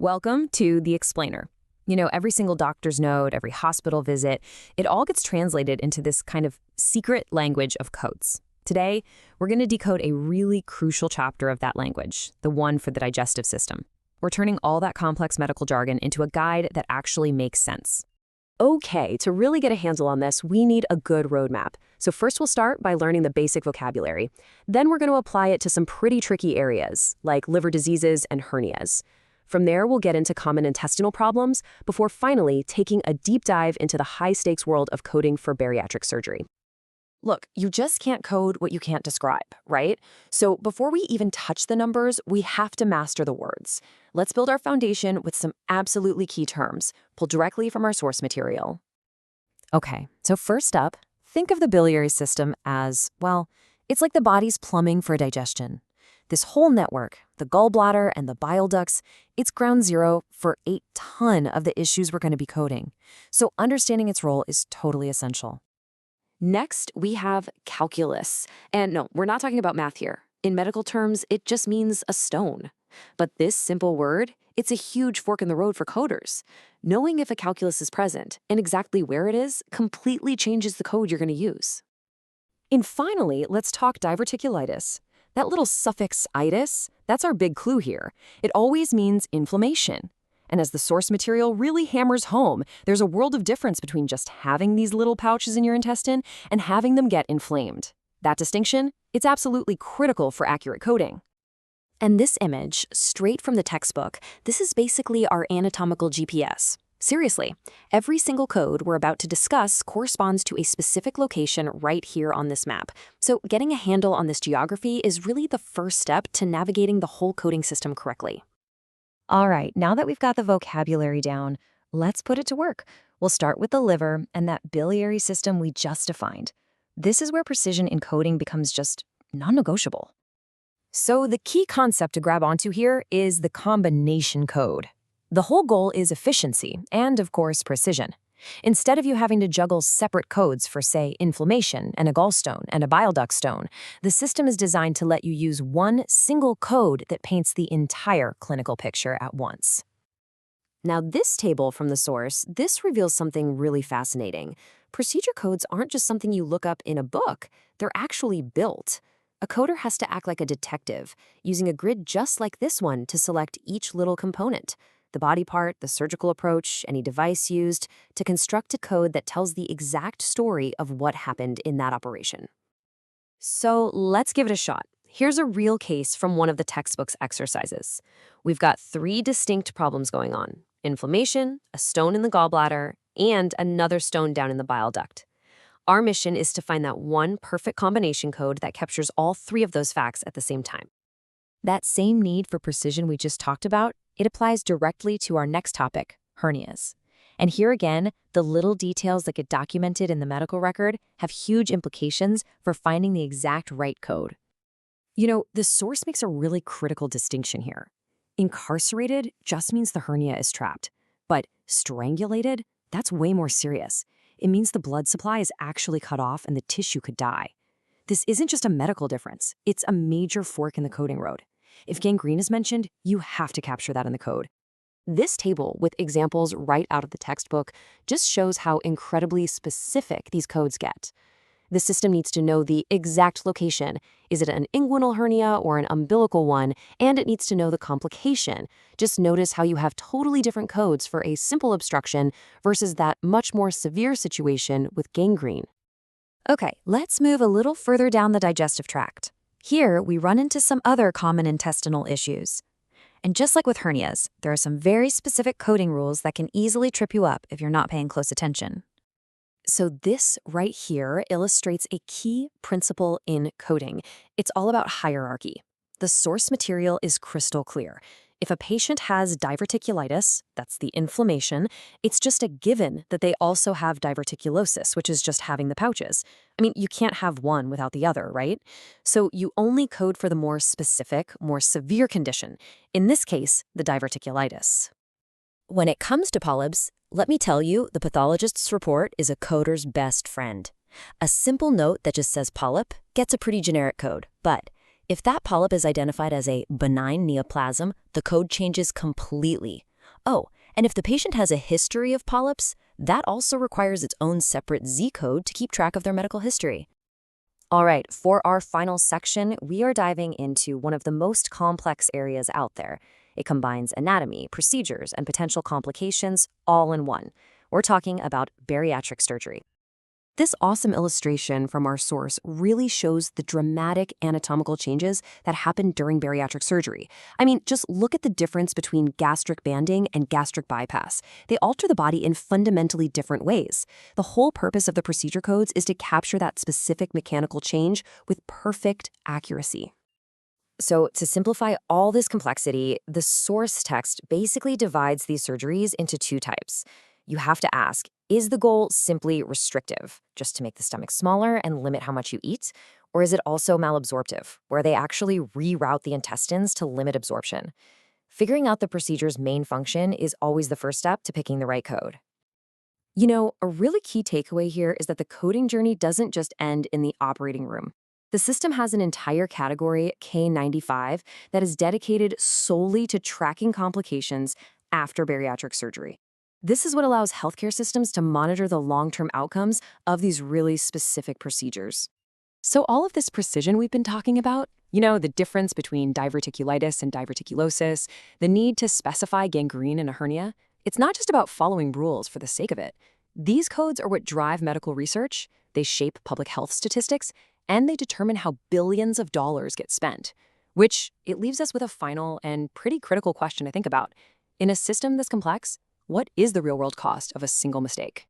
Welcome to The Explainer. Every single doctor's note, every hospital visit, it all gets translated into this kind of secret language of codes. Today, we're going to decode a really crucial chapter of that language, the one for the digestive system. We're turning all that complex medical jargon into a guide that actually makes sense. Okay, to really get a handle on this, we need a good roadmap. So first we'll start by learning the basic vocabulary. Then we're going to apply it to some pretty tricky areas, like liver diseases and hernias. From there, we'll get into common intestinal problems before finally taking a deep dive into the high-stakes world of coding for bariatric surgery. Look, you just can't code what you can't describe, right? So before we even touch the numbers, we have to master the words. Let's build our foundation with some absolutely key terms, pulled directly from our source material. Okay, so first up, think of the biliary system as, well, it's like the body's plumbing for digestion. This whole network, the gallbladder and the bile ducts, it's ground zero for a ton of the issues we're going to be coding. So understanding its role is totally essential. Next, we have calculus. And no, we're not talking about math here. In medical terms, it just means a stone. But this simple word, it's a huge fork in the road for coders. Knowing if a calculus is present and exactly where it is completely changes the code you're going to use. And finally, let's talk diverticulitis. That little suffix itis, that's our big clue here. It always means inflammation. And as the source material really hammers home, there's a world of difference between just having these little pouches in your intestine and having them get inflamed. That distinction, it's absolutely critical for accurate coding. And this image, straight from the textbook, this is basically our anatomical GPS. Seriously, every single code we're about to discuss corresponds to a specific location right here on this map. So getting a handle on this geography is really the first step to navigating the whole coding system correctly. All right, now that we've got the vocabulary down, let's put it to work. We'll start with the liver and that biliary system we just defined. This is where precision in coding becomes just non-negotiable. So the key concept to grab onto here is the combination code. The whole goal is efficiency and, of course, precision. Instead of you having to juggle separate codes for, say, inflammation and a gallstone and a bile duct stone, the system is designed to let you use one single code that paints the entire clinical picture at once. Now, this table from the source, this reveals something really fascinating. Procedure codes aren't just something you look up in a book. They're actually built. A coder has to act like a detective, using a grid just like this one to select each little component. The body part, the surgical approach, any device used, to construct a code that tells the exact story of what happened in that operation. So let's give it a shot. Here's a real case from one of the textbook's exercises. We've got 3 distinct problems going on: inflammation, a stone in the gallbladder, and another stone down in the bile duct. Our mission is to find that one perfect combination code that captures all 3 of those facts at the same time. That same need for precision we just talked about, it applies directly to our next topic, hernias. And here again, the little details that get documented in the medical record have huge implications for finding the exact right code. The source makes a really critical distinction here. Incarcerated just means the hernia is trapped, but strangulated, that's way more serious. It means the blood supply is actually cut off and the tissue could die. This isn't just a medical difference, it's a major fork in the coding road. If gangrene is mentioned, you have to capture that in the code. This table, with examples right out of the textbook, just shows how incredibly specific these codes get. The system needs to know the exact location. Is it an inguinal hernia or an umbilical one? And it needs to know the complication. Just notice how you have totally different codes for a simple obstruction versus that much more severe situation with gangrene. Okay, let's move a little further down the digestive tract. Here, we run into some other common intestinal issues. And just like with hernias, there are some very specific coding rules that can easily trip you up if you're not paying close attention. So this right here illustrates a key principle in coding. It's all about hierarchy. The source material is crystal clear. If a patient has diverticulitis, that's the inflammation, it's just a given that they also have diverticulosis, which is just having the pouches. I mean, you can't have one without the other, right? So you only code for the more specific, more severe condition, in this case, the diverticulitis. When it comes to polyps, let me tell you, the pathologist's report is a coder's best friend. A simple note that just says polyp gets a pretty generic code, but If that polyp is identified as a benign neoplasm, the code changes completely. Oh, and if the patient has a history of polyps, that also requires its own separate Z code to keep track of their medical history. All right, for our final section, we are diving into one of the most complex areas out there. It combines anatomy, procedures, and potential complications all in one. We're talking about bariatric surgery. This awesome illustration from our source really shows the dramatic anatomical changes that happen during bariatric surgery. I mean, just look at the difference between gastric banding and gastric bypass. They alter the body in fundamentally different ways. The whole purpose of the procedure codes is to capture that specific mechanical change with perfect accuracy. So, to simplify all this complexity, the source text basically divides these surgeries into two types. You have to ask, is the goal simply restrictive, just to make the stomach smaller and limit how much you eat? Or is it also malabsorptive, where they actually reroute the intestines to limit absorption? Figuring out the procedure's main function is always the first step to picking the right code. You know, a really key takeaway here is that the coding journey doesn't just end in the operating room. The system has an entire category, K95, that is dedicated solely to tracking complications after bariatric surgery. This is what allows healthcare systems to monitor the long-term outcomes of these really specific procedures. So all of this precision we've been talking about, the difference between diverticulitis and diverticulosis, the need to specify gangrene in a hernia, it's not just about following rules for the sake of it. These codes are what drive medical research, they shape public health statistics, and they determine how billions of dollars get spent. Which, it leaves us with a final and pretty critical question to think about. In a system this complex, what is the real-world cost of a single mistake?